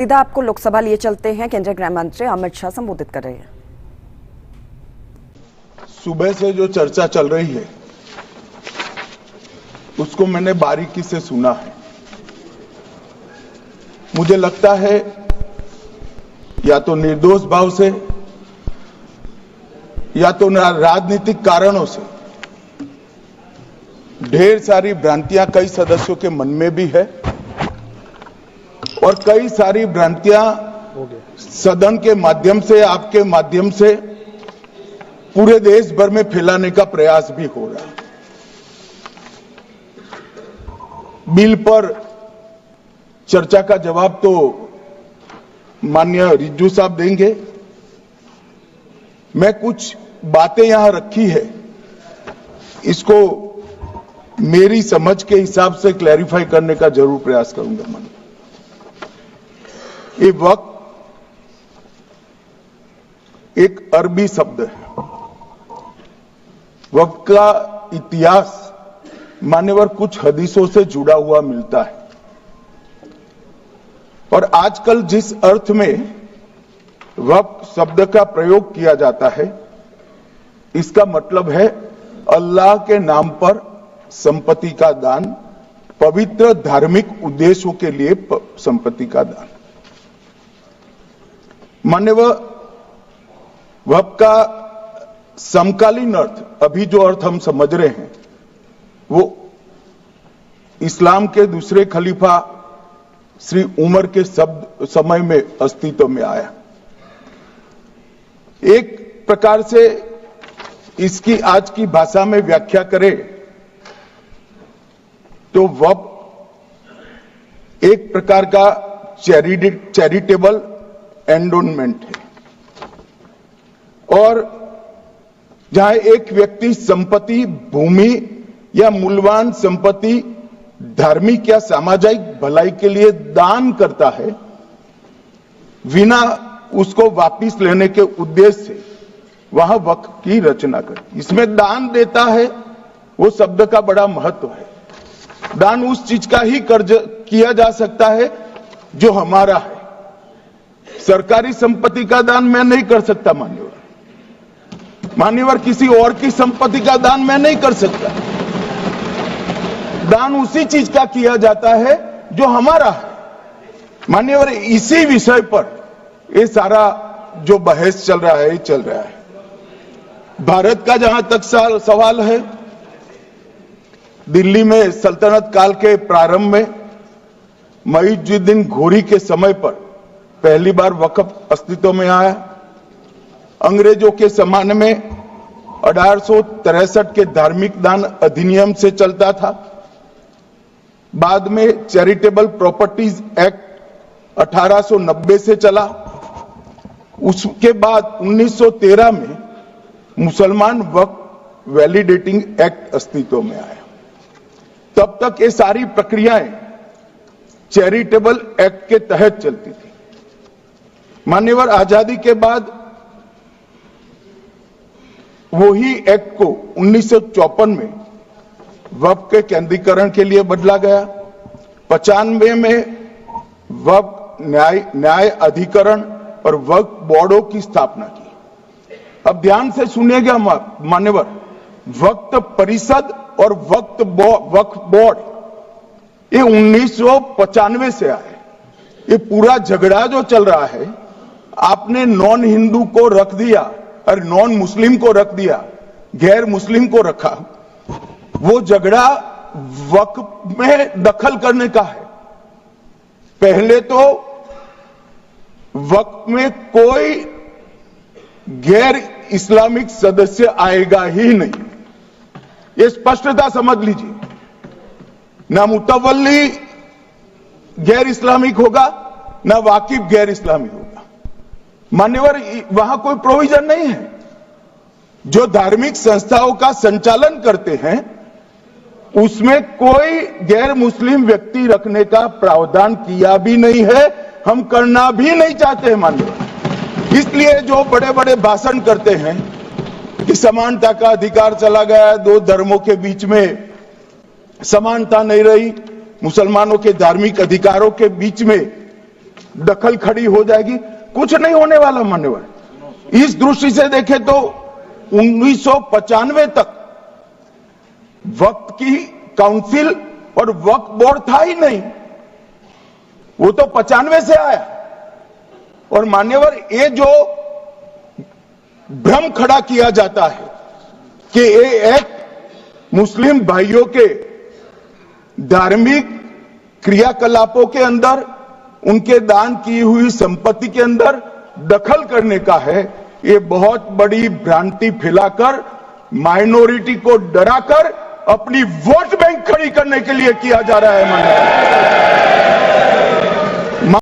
सीधा आपको लोकसभा लिए चलते हैं। केंद्रीय गृह मंत्री अमित शाह संबोधित कर रहे हैं। सुबह से जो चर्चा चल रही है उसको मैंने बारीकी से सुना है। मुझे लगता है या तो निर्दोष भाव से या तो राजनीतिक कारणों से ढेर सारी भ्रांतियां कई सदस्यों के मन में भी है और कई सारी भ्रांतियां सदन के माध्यम से, आपके माध्यम से पूरे देश भर में फैलाने का प्रयास भी हो रहा है। बिल पर चर्चा का जवाब तो माननीय रिज्जू साहब देंगे। मैं कुछ बातें यहां रखी है, इसको मेरी समझ के हिसाब से क्लैरिफाई करने का जरूर प्रयास करूंगा। मन ये वक्फ एक अरबी शब्द है। वक्फ का इतिहास मान्यवर कुछ हदीसों से जुड़ा हुआ मिलता है और आजकल जिस अर्थ में वक्फ शब्द का प्रयोग किया जाता है, इसका मतलब है अल्लाह के नाम पर संपत्ति का दान, पवित्र धार्मिक उद्देश्यों के लिए संपत्ति का दान। मान्यवर वक्फ का समकालीन अर्थ, अभी जो अर्थ हम समझ रहे हैं, वो इस्लाम के दूसरे खलीफा श्री उमर के समय में अस्तित्व में आया। एक प्रकार से इसकी आज की भाषा में व्याख्या करें तो वक्फ एक प्रकार का चैरिटेबल एंडोनमेंट है और जहां एक व्यक्ति संपत्ति, भूमि या मूल्यवान संपत्ति धार्मिक या सामाजिक भलाई के लिए दान करता है, बिना उसको वापस लेने के उद्देश्य से वहां वक्फ की रचना कर। इसमें दान देता है, वो शब्द का बड़ा महत्व है। दान उस चीज का ही कर्ज किया जा सकता है जो हमारा है। सरकारी संपत्ति का दान मैं नहीं कर सकता। मान्यवर किसी और की संपत्ति का दान मैं नहीं कर सकता। दान उसी चीज का किया जाता है जो हमारा है। मान्यवर इसी विषय पर ये सारा जो बहस चल रहा है, चल रहा है। भारत का जहां तक सवाल है, दिल्ली में सल्तनत काल के प्रारंभ में मुइज़ुद्दीन घोरी के समय पर पहली बार वक्फ अस्तित्व में आया। अंग्रेजों के जमाने में 1863 के धार्मिक दान अधिनियम से चलता था। बाद में चैरिटेबल प्रॉपर्टीज एक्ट 1890 से चला। उसके बाद 1913 में मुसलमान वक्फ वैलिडेटिंग एक्ट अस्तित्व में आया। तब तक ये सारी प्रक्रियाएं चैरिटेबल एक्ट के तहत चलती थी। मान्यवर आजादी के बाद वही एक्ट को 1954 में वक्फ के केंद्रीकरण के लिए बदला गया। 95 में वक्फ न्याय अधिकरण और वक्फ बोर्डों की स्थापना की। अब ध्यान से सुनिएगा मान्यवर, वक्फ परिषद और वक्फ बोर्ड ये 1995 से आए। ये पूरा झगड़ा जो चल रहा है, आपने नॉन हिंदू को रख दिया और नॉन मुस्लिम को रख दिया, गैर मुस्लिम को रखा। वो झगड़ा वक्फ में दखल करने का है। पहले तो वक्फ में कोई गैर इस्लामिक सदस्य आएगा ही नहीं, ये स्पष्टता समझ लीजिए। ना मुतवल्ली गैर इस्लामिक होगा, ना वाकिफ गैर इस्लामिक होगा। मान्यवर वहां कोई प्रोविजन नहीं है। जो धार्मिक संस्थाओं का संचालन करते हैं उसमें कोई गैर मुस्लिम व्यक्ति रखने का प्रावधान किया भी नहीं है, हम करना भी नहीं चाहते हैं। मान्यवर इसलिए जो बड़े बड़े भाषण करते हैं कि समानता का अधिकार चला गया, दो धर्मों के बीच में समानता नहीं रही, मुसलमानों के धार्मिक अधिकारों के बीच में दखल खड़ी हो जाएगी। कुछ नहीं होने वाला मान्यवर। इस दृष्टि से देखें तो 1995 तक वक्फ की काउंसिल और वक्फ बोर्ड था ही नहीं, वो तो 95 से आया। और मान्यवर, ये जो भ्रम खड़ा किया जाता है कि ये एक मुस्लिम भाइयों के धार्मिक क्रियाकलापों के अंदर, उनके दान की हुई संपत्ति के अंदर दखल करने का है, ये बहुत बड़ी भ्रांति फैलाकर माइनॉरिटी को डराकर अपनी वोट बैंक खड़ी करने के लिए किया जा रहा है मान्यवर।